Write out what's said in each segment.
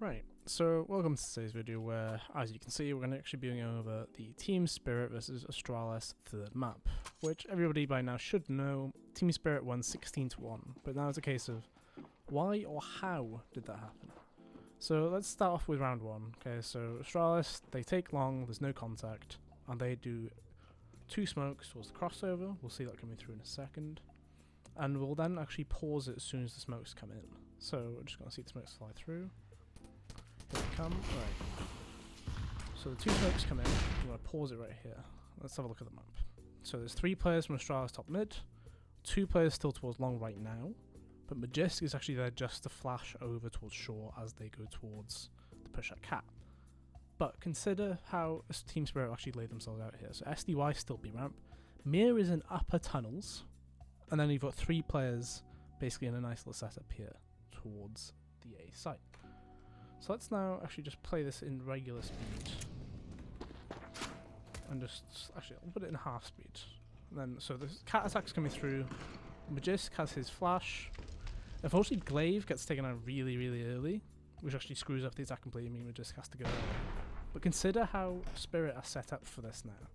Right, so welcome to today's video where, as you can see, we're going to actually be going over the Team Spirit versus Astralis third map, which everybody by now should know. Team Spirit won 16-1, but now it's a case of why or how did that happen? So let's start off with round one. Okay, so Astralis, they take long, there's no contact, and they do 2 smokes towards the crossover. We'll see that coming through in a second. And we'll then actually pause it as soon as the smokes come in. So we're just going to see the smokes fly through. Here they come. Right. So the 2 smokes come in. I'm going to pause it right here. Let's have a look at the map. So there's 3 players from Astralis top mid, 2 players still towards long right now, but Magisk is actually there just to flash over towards shore as they go towards the push at cat. But consider how Team Spirit actually laid themselves out here. So SDY still B ramp, Mir is in upper tunnels, and then you've got 3 players basically in a nice little setup here towards the A site. So let's now actually just play this in regular speed. And actually, I'll put it in half speed. And then, so the cat attack's coming through. Magisk has his flash. Unfortunately, Glaive gets taken out really, really early, which actually screws up the attack completely, meaning Magisk has to go early. But consider how Spirit are set up for this now.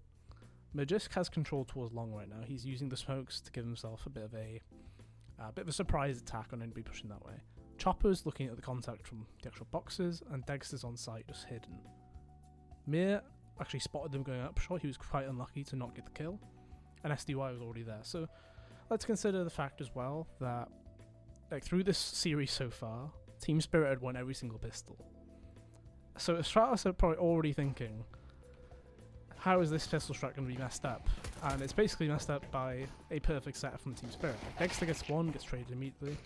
Magisk has control towards long right now. He's using the smokes to give himself a bit of a surprise attack on anybody pushing that way. Chopper's looking at the contact from the actual boxes, and Dexter's on site just hidden. Mir actually spotted them going up short. He was quite unlucky to not get the kill, and SDY was already there. So let's consider the fact as well that through this series so far, Team Spirit had won every single pistol. So Astralis are probably already thinking, how is this pistol strat going to be messed up? And it's basically messed up by a perfect setup from Team Spirit. Dexter gets 1, gets traded immediately.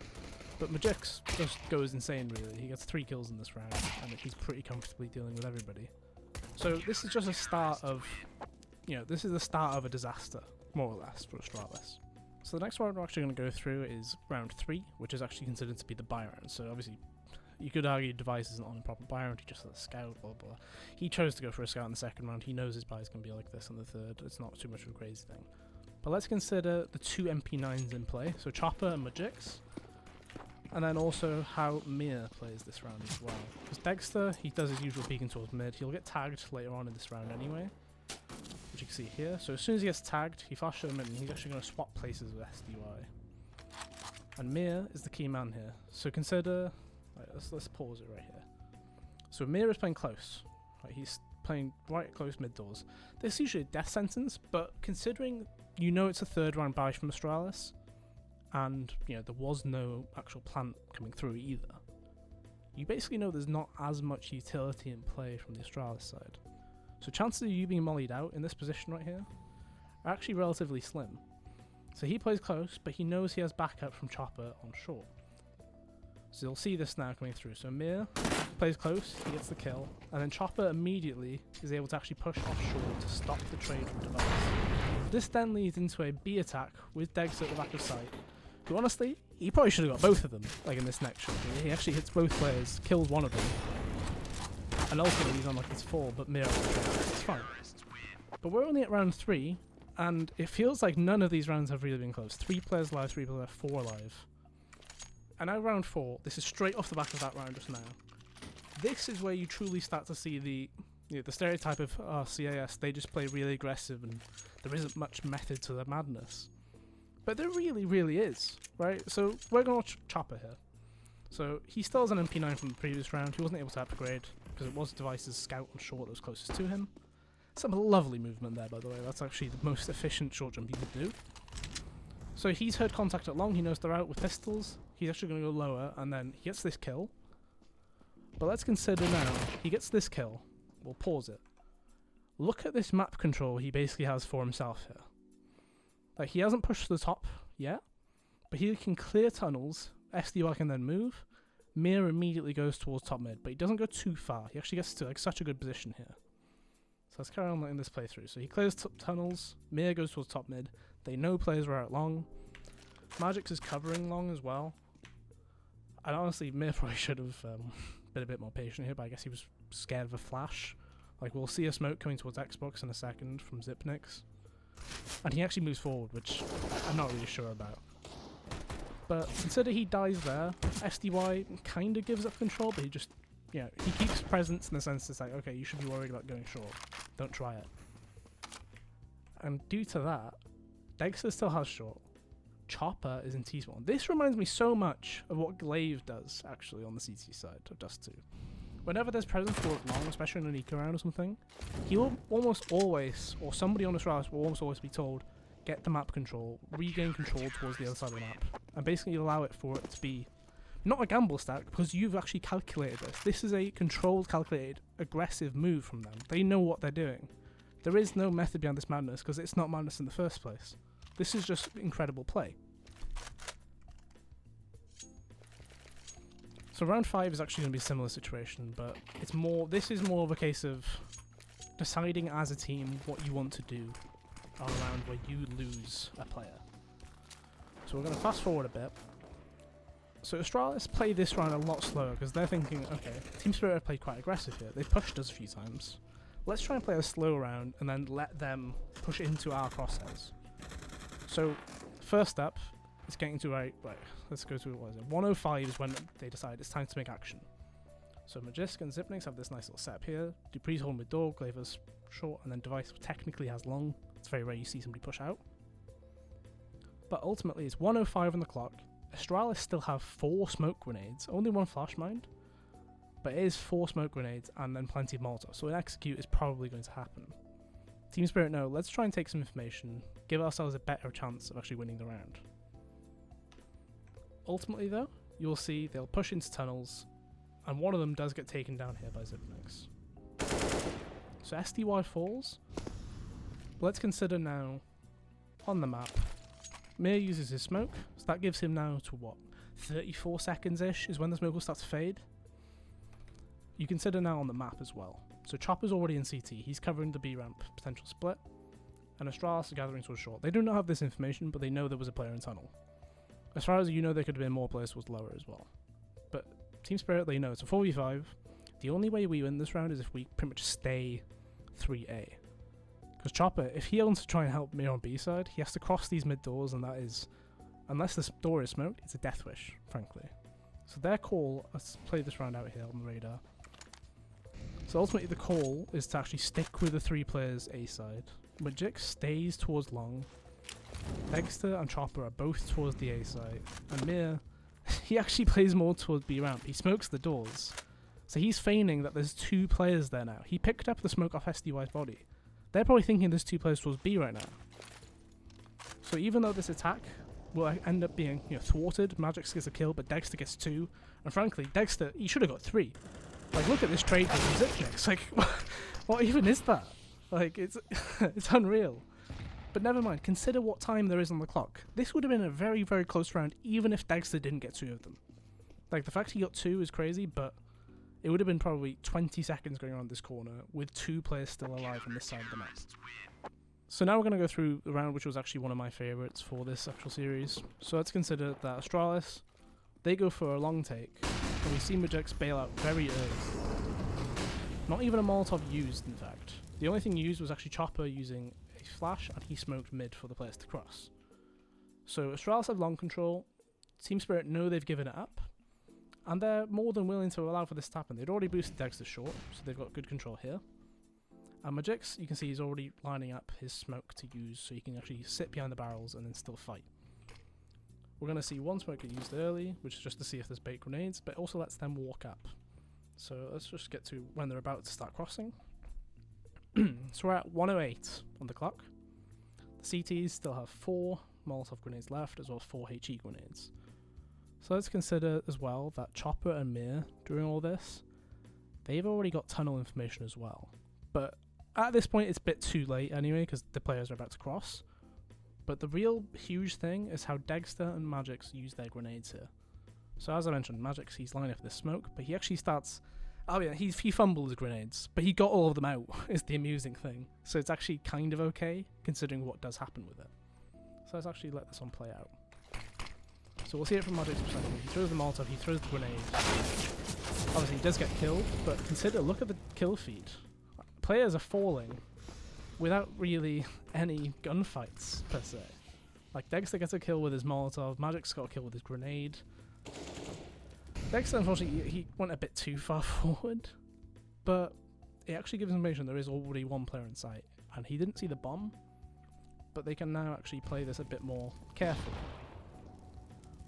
But Magisk just goes insane, really. He gets 3 kills in this round, and he's pretty comfortably dealing with everybody. So this is just a start of, this is the start of a disaster, more or less, for Astralis. So the next round we're actually going to go through is round 3, which is actually considered to be the buy round. So obviously, you could argue Device isn't on a proper buy round, he just has a scout, blah blah. He chose to go for a scout in the second round. He knows his buy is going to be like this in the third. It's not too much of a crazy thing. But let's consider the 2 MP9s in play, so Chopper and Magix. And then also how Mir plays this round as well. Because Dexter, he does his usual peeking towards mid. He'll get tagged later on in this round anyway, which you can see here. So as soon as he gets tagged, he flashes him and he's actually going to swap places with SDY. And Mir is the key man here. So consider, let's pause it right here. So Mir is playing close. Right, he's playing right close mid doors. This is usually a death sentence, but considering it's a third round buy from Astralis, and there was no actual plant coming through either, you basically know there's not as much utility in play from the Astralis side. So chances of you being mollied out in this position right here are actually relatively slim. So he plays close, but he knows he has backup from Chopper on short. So you'll see this now coming through. So Mir plays close, he gets the kill, and then Chopper immediately is able to actually push offshore to stop the trade from Device. This then leads into a B attack with Degs at the back of sight, who honestly, he probably should have got both of them, in this next shot. He actually hits both players, kills one of them, and ultimately he's on his 4, but Mir, it's fine. But we're only at round 3, and it feels like none of these rounds have really been close. 3 players alive, 3 players, 4 alive. And now round 4, this is straight off the back of that round just now. This is where you truly start to see the stereotype of CAS, they just play really aggressive and there isn't much method to their madness. But there really, really is, right? So we're going to watch Chopper here. So he still has an MP9 from the previous round. He wasn't able to upgrade because it was Device's scout on short that was closest to him. Some lovely movement there, by the way. That's actually the most efficient short jump he could do. So he's heard contact at long. He knows they're out with pistols. He's actually going to go lower, and then he gets this kill. But let's consider now, he gets this kill. We'll pause it. Look at this map control he basically has for himself here. He hasn't pushed to the top yet, but he can clear tunnels. SDY can then move. Mir immediately goes towards top mid, but he doesn't go too far. He actually gets to such a good position here. So let's carry on in this playthrough. So he clears tunnels. Mir goes towards top mid. They know players are out long. Magix is covering long as well. And honestly, Mir probably should have been a bit more patient here, but I guess he was scared of a flash. We'll see a smoke coming towards Xbox in a second from Zipnix. And he actually moves forward, which I'm not really sure about. But consider he dies there. SDY kind of gives up control, but he just you know, he keeps presence in the sense it's like, okay, you should be worried about going short. Don't try it. And due to that, Dexter still has short. Chopper is in T-spawn. This reminds me so much of what Glaive does, actually, on the CT side of Dust2. Whenever there's presence towards long, especially in an eco round or something, he will almost always, or somebody on Astralis will almost always be told, get the map control, regain control towards the other side of the map, and basically allow it for it to be not a gamble stack, because you've actually calculated this. This is a controlled, calculated, aggressive move from them. They know what they're doing. There is no method behind this madness, because it's not madness in the first place. This is just incredible play. So round 5 is actually going to be a similar situation, but it's more. This is more of a case of deciding as a team what you want to do on a round where you lose a player. So we're going to fast forward a bit. So Astralis play this round a lot slower because they're thinking, okay, Team Spirit have played quite aggressive here. They've pushed us a few times. Let's try and play a slow round and then let them push into our crosshairs. So first up is getting to right. Let's go to what is it? 105 is when they decide it's time to make action. So Magisk and Zipnix have this nice little setup here. Dupree's holding with door, Glaver's short, and then Device technically has long. It's very rare you see somebody push out. But ultimately it's 105 on the clock. Astralis still have 4 smoke grenades, only 1 flash mind, but it is 4 smoke grenades and then plenty of Molotov, so an execute is probably going to happen. Team Spirit know, let's try and take some information, give ourselves a better chance of actually winning the round. Ultimately though, you'll see they'll push into tunnels, and one of them does get taken down here by Zipnix. So SDY falls. Let's consider now, on the map, Mir uses his smoke, so that gives him now to what, 34 seconds-ish is when the smoke will start to fade. You consider now on the map as well. So Chopper's already in CT, he's covering the B ramp potential split, and Astralis are gathering towards short. They do not have this information, but they know there was a player in tunnel. As far as you know, there could have been more players towards lower as well. But Team Spirit, they know it's a 4v5. The only way we win this round is if we pretty much stay 3A. Because Chopper, if he wants to try and help Mir on B side, he has to cross these mid doors, and that is, unless this door is smoked, it's a death wish, frankly. So their call, let's play this round out here on the radar. So ultimately the call is to actually stick with the 3 players A side. Magic stays towards long. Dexter and Chopper are both towards the A side. And Mir, he actually plays more towards B ramp. He smokes the doors. So he's feigning that there's 2 players there now. He picked up the smoke off SDY's body. They're probably thinking there's 2 players towards B right now. So even though this attack will end up being, you know, thwarted, Magix gets a kill, but Dexter gets 2. And frankly, Dexter, he should have got 3. Like, look at this trade from Zipnix. Like, what even is that? Like, it's it's unreal. But never mind, consider what time there is on the clock. This would have been a very, very close round, even if Dexter didn't get 2 of them. Like, the fact he got 2 is crazy, but it would have been probably 20 seconds going around this corner with 2 players still alive on this side of the map. So now we're going to go through the round which was actually one of my favourites for this actual series. So let's consider that Astralis, they go for a long take, and we see Magix bail out very early. Not even a Molotov used, in fact. The only thing used was actually Chopper using a flash, and he smoked mid for the players to cross. So Astralis have long control, Team Spirit know they've given it up, and they're more than willing to allow for this to happen. They'd already boosted Dexter short, so they've got good control here. And Magix, you can see he's already lining up his smoke to use, so he can actually sit behind the barrels and then still fight. We're going to see 1 smoke get used early, which is just to see if there's bait grenades, but it also lets them walk up. So let's just get to when they're about to start crossing. So we're at 108 on the clock. The CTs still have 4 Molotov grenades left, as well as 4 HE grenades. So let's consider as well that Chopper and Mir, during all this, they've already got tunnel information as well. But at this point it's a bit too late anyway, because the players are about to cross. But the real huge thing is how Dexter and Magix use their grenades here. So as I mentioned, Magix, he's lining up for the smoke, but he actually starts... Oh yeah, he fumbled his grenades, but he got all of them out, is the amusing thing. So it's actually kind of okay, considering what does happen with it. So let's actually let this one play out. So we'll see it from Magic's perspective. He throws the Molotov, he throws the grenade. Obviously he does get killed, but consider, look at the kill feed. Players are falling without really any gunfights, per se. Like, Dexter gets a kill with his Molotov, Magic's got a kill with his grenade. Dexter, unfortunately, he went a bit too far forward, but it actually gives information there is already one player in sight, and he didn't see the bomb, but they can now actually play this a bit more carefully.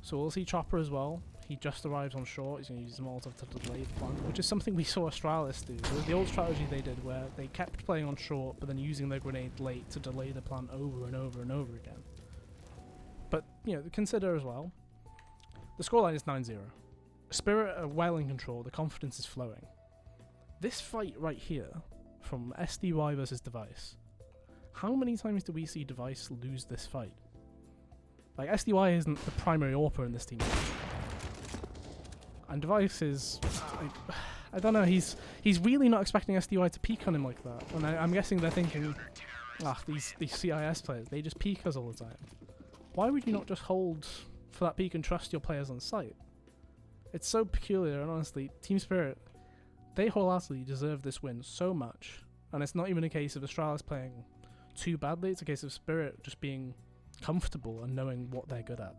So we'll see Chopper as well. He just arrives on short. He's going to use his Molotov to delay the plant, which is something we saw Astralis do. It was the old strategy they did where they kept playing on short, but then using their grenade late to delay the plant over and over and over again. But, you know, consider as well, the scoreline is 9-0. Spirit are well in control. The confidence is flowing. This fight right here, from SDY versus Device, how many times do we see Device lose this fight? Like, SDY isn't the primary AWPer in this team. And Device is, like, I don't know, he's really not expecting SDY to peek on him like that. And I'm guessing they're thinking, these CIS players, they just peek us all the time. Why would you not just hold for that peek and trust your players on site? It's so peculiar, and honestly, Team Spirit, they wholeheartedly deserve this win so much. And it's not even a case of Astralis playing too badly, it's a case of Spirit just being comfortable and knowing what they're good at.